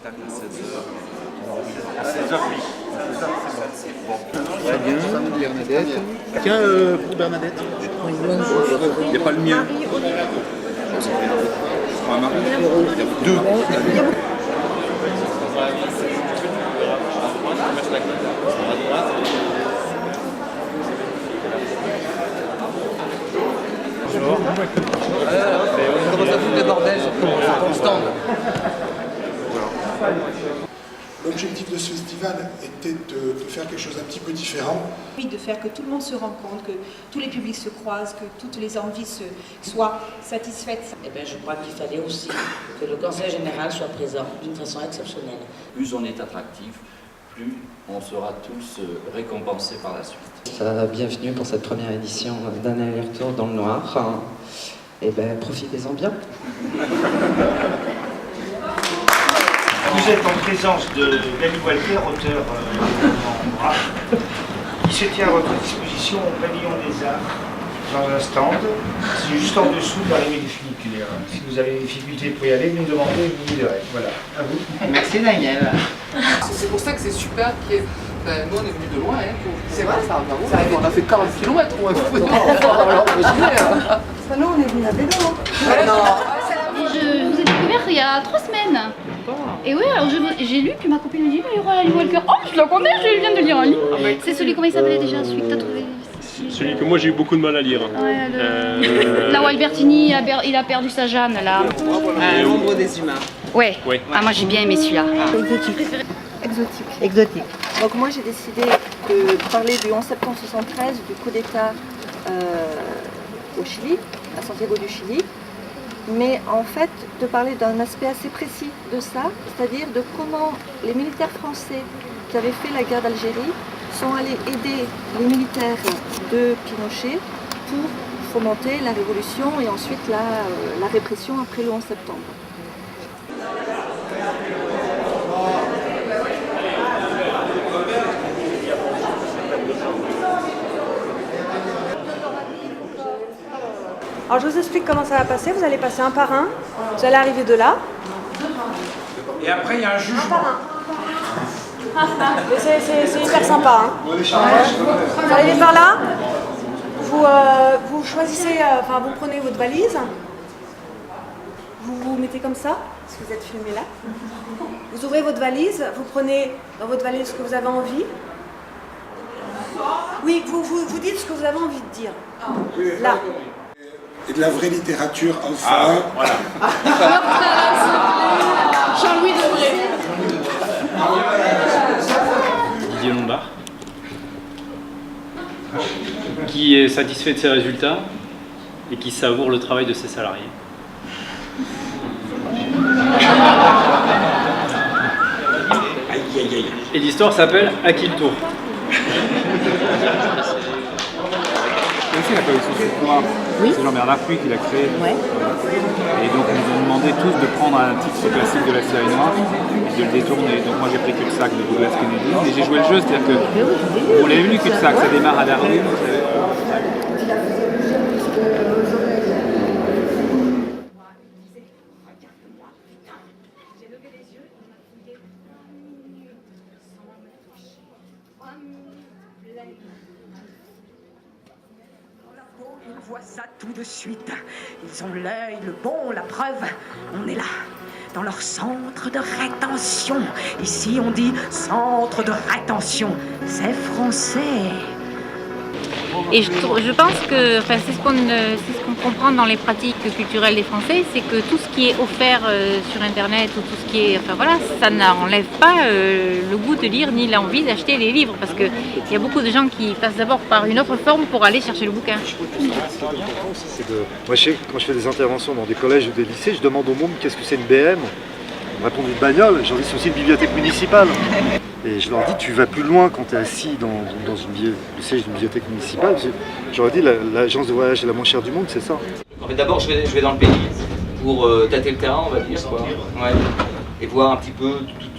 spectacle à 16h. À 16h, oui. Très bien, Bernadette. Tiens, pour Bernadette, je prends une blonde. Il n'y a pas le mien. Je prends un mari. Deux. Bonjour. Comment ça fout des bordels sur ton stand? L'objectif de ce festival était de faire quelque chose d'un petit peu différent. Oui, de faire que tout le monde se rencontre, que tous les publics se croisent, que toutes les envies soient satisfaites. Eh bien, je crois qu'il fallait aussi que le conseil général soit présent d'une façon exceptionnelle. Plus on est attractif, plus on sera tous récompensés par la suite. Bienvenue pour cette première édition d'un aller-retour dans le noir. Et ben, profitez-en bien. Vous êtes en présence de Danny Walker, auteur en noir, qui se tient à votre disposition au pavillon des Arts, dans un stand. C'est juste en dessous de l'arrivée du funiculaire. Si vous avez des difficultés pour y aller, vous me demandez, vous guiderez. Voilà, à vous. Merci Daniel. C'est pour ça que c'est super qu'il y ait... Ben, nous on est venus de loin, hein, c'est vrai ça, on a fait 40 km ou un peu. Nous on est venus à vélo. Je vous ai découvert il y a 3 semaines. Et oui, alors j'ai lu, puis ma copine me dit, il y aura Danny Walker. Oh, je la connais, je viens de lire un livre. C'est celui, comment il s'appelait déjà, celui que t'as trouvé? Celui que moi j'ai eu beaucoup de mal à lire. Ouais, là où Albertini, il a perdu sa Jeanne, là. L'ombre des humains. Ouais. Ah, moi j'ai bien aimé celui-là. Exotique. Donc moi j'ai décidé de parler du 11 septembre 73, du coup d'État au Chili, à Santiago du Chili, mais en fait de parler d'un aspect assez précis de ça, c'est-à-dire de comment les militaires français qui avaient fait la guerre d'Algérie sont allés aider les militaires de Pinochet pour fomenter la révolution et ensuite la répression après le 11 septembre. Alors je vous explique comment ça va passer. Vous allez passer un par un. Vous allez arriver de là. Et après, il y a un jugement. Un par un. C'est hyper sympa. Hein. Vous arrivez par là. Vous choisissez, vous prenez votre valise. Vous vous mettez comme ça, parce que vous êtes filmé là. Vous ouvrez votre valise. Vous prenez dans votre valise ce que vous avez envie. Oui, vous dites ce que vous avez envie de dire. Là. Et de la vraie littérature, enfin. Voilà. Jean-Louis Debré. Didier Lombard, qui est satisfait de ses résultats et qui savoure le travail de ses salariés. Et l'histoire s'appelle À qui le tour? Il n'a pas eu ce noir. Oui. C'est Jean-Bernard Puy qui l'a créé. Ouais. Et donc ils nous ont demandé tous de prendre un titre classique de la série noire et de le détourner. Donc moi j'ai pris Cul-de-sac de Douglas Kennedy et j'ai joué le jeu, c'est-à-dire que vous l'avez vu Cul-de-sac, ça démarre à Darwin. Ils voient ça tout de suite. Ils ont l'œil, le bon, la preuve. On est là, dans leur centre de rétention. Ici, on dit centre de rétention. C'est français. Et je pense que c'est ce qu'on comprend dans les pratiques culturelles des Français, c'est que tout ce qui est offert sur Internet ou tout ce qui est, ça n'enlève pas le goût de lire ni l'envie d'acheter les livres, parce que il y a beaucoup de gens qui passent d'abord par une autre forme pour aller chercher le bouquin. Moi, quand je fais des interventions dans des collèges ou des lycées, je demande au monde qu'est-ce que c'est une BM. Ils me répondent une bagnole, je leur dis c'est aussi une bibliothèque municipale. Et je leur dis tu vas plus loin quand tu es assis dans le siège d'une bibliothèque municipale. Je leur dis l'agence de voyage est la moins chère du monde, c'est ça. En fait, d'abord, je vais dans le pays pour tâter le terrain, on va dire, quoi. Ouais. Et voir un petit peu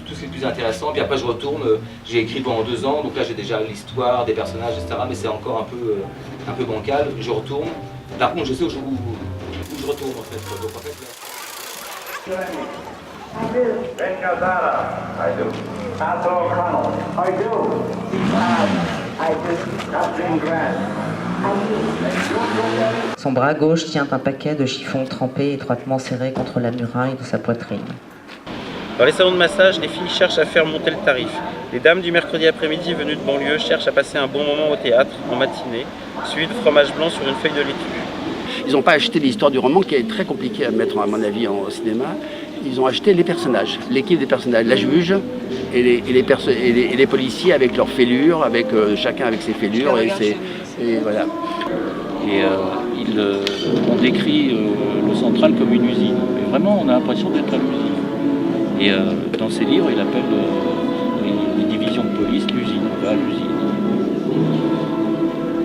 tout ce qui est le plus intéressant. Puis après, je retourne. J'ai écrit pendant 2 ans, donc là, j'ai déjà l'histoire des personnages, etc. Mais c'est encore un peu bancal. Je retourne. Par contre, je sais où je retourne, en fait. Donc, en fait, là... Ben Gazzara. I do. Arthur O'Connell. I do. I do. Catherine Grant. Son bras gauche tient un paquet de chiffons trempés étroitement serrés contre la muraille de sa poitrine. Dans les salons de massage, les filles cherchent à faire monter le tarif. Les dames du mercredi après-midi venues de banlieue cherchent à passer un bon moment au théâtre, en matinée, suivi de fromage blanc sur une feuille de laitue. Ils n'ont pas acheté l'histoire du roman, qui est très compliqué à mettre, à mon avis, en cinéma. Ils ont acheté les personnages, l'équipe des personnages, la juge et les policiers avec leurs fêlures, avec chacun avec ses fêlures et voilà. Et on décrit le central comme une usine. Et vraiment, on a l'impression d'être à l'usine. Et dans ses livres, il appelle les divisions de police l'usine. On va à l'usine.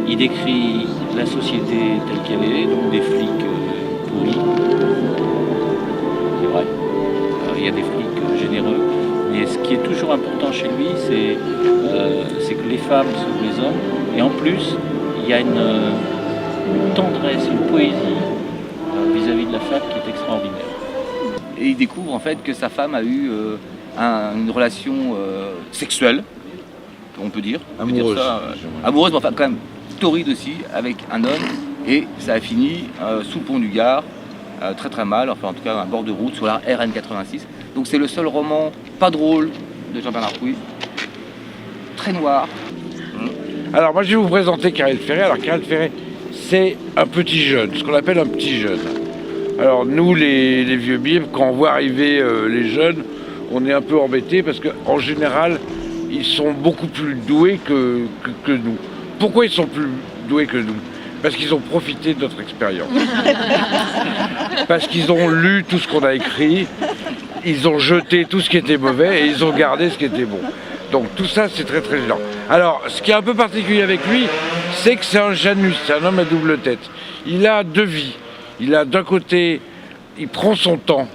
Il décrit la société telle qu'elle est, donc des flics pourris. C'est vrai. Il y a des flics généreux. Mais ce qui est toujours important chez lui, c'est que les femmes sauvent les hommes. Et en plus, il y a une tendresse, une poésie vis-à-vis de la femme qui est extraordinaire. Et il découvre en fait que sa femme a eu une relation sexuelle, on peut dire. Amoureuse. Amoureuse, mais enfin quand même torride aussi, avec un homme. Et ça a fini sous le pont du Gard, très très mal, enfin en tout cas à bord de route sur la RN 86. Donc c'est le seul roman pas drôle de Jean-Bernard Pouy, très noir. Alors moi je vais vous présenter Karel Ferré. Alors Karel Ferré, c'est un petit jeune, ce qu'on appelle un petit jeune. Alors nous les vieux bibes, quand on voit arriver les jeunes, on est un peu embêtés parce qu'en général, ils sont beaucoup plus doués que nous. Pourquoi ils sont plus doués que nous? Parce qu'ils ont profité de notre expérience. Parce qu'ils ont lu tout ce qu'on a écrit, ils ont jeté tout ce qui était mauvais et ils ont gardé ce qui était bon. Donc tout ça, c'est très très gênant. Alors, ce qui est un peu particulier avec lui, c'est que c'est un Janus, c'est un homme à double tête. Il a deux vies. Il a d'un côté, il prend son temps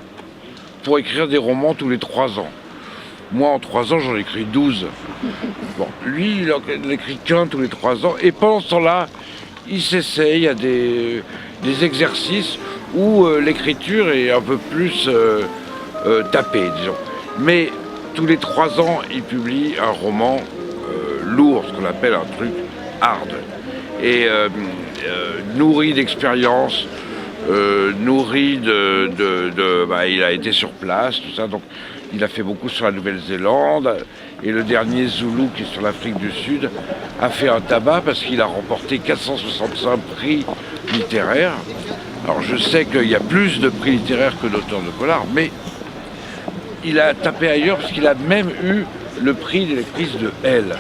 pour écrire des romans tous les 3 ans. Moi, en 3 ans, j'en ai écrit 12. Bon, lui, il n'en écrit qu'un tous les 3 ans. Et pendant ce temps-là, il s'essaye à des exercices où l'écriture est un peu plus tapée, disons. Mais tous les 3 ans, il publie un roman lourd, ce qu'on appelle un truc hard. Et nourri d'expérience, nourri il a été sur place, tout ça. Donc, il a fait beaucoup sur la Nouvelle-Zélande. Et le dernier Zoulou, qui est sur l'Afrique du Sud, a fait un tabac parce qu'il a remporté 465 prix littéraires. Alors, je sais qu'il y a plus de prix littéraires que d'auteurs de polar, mais il a tapé ailleurs parce qu'il a même eu le prix des lectrices de Elle.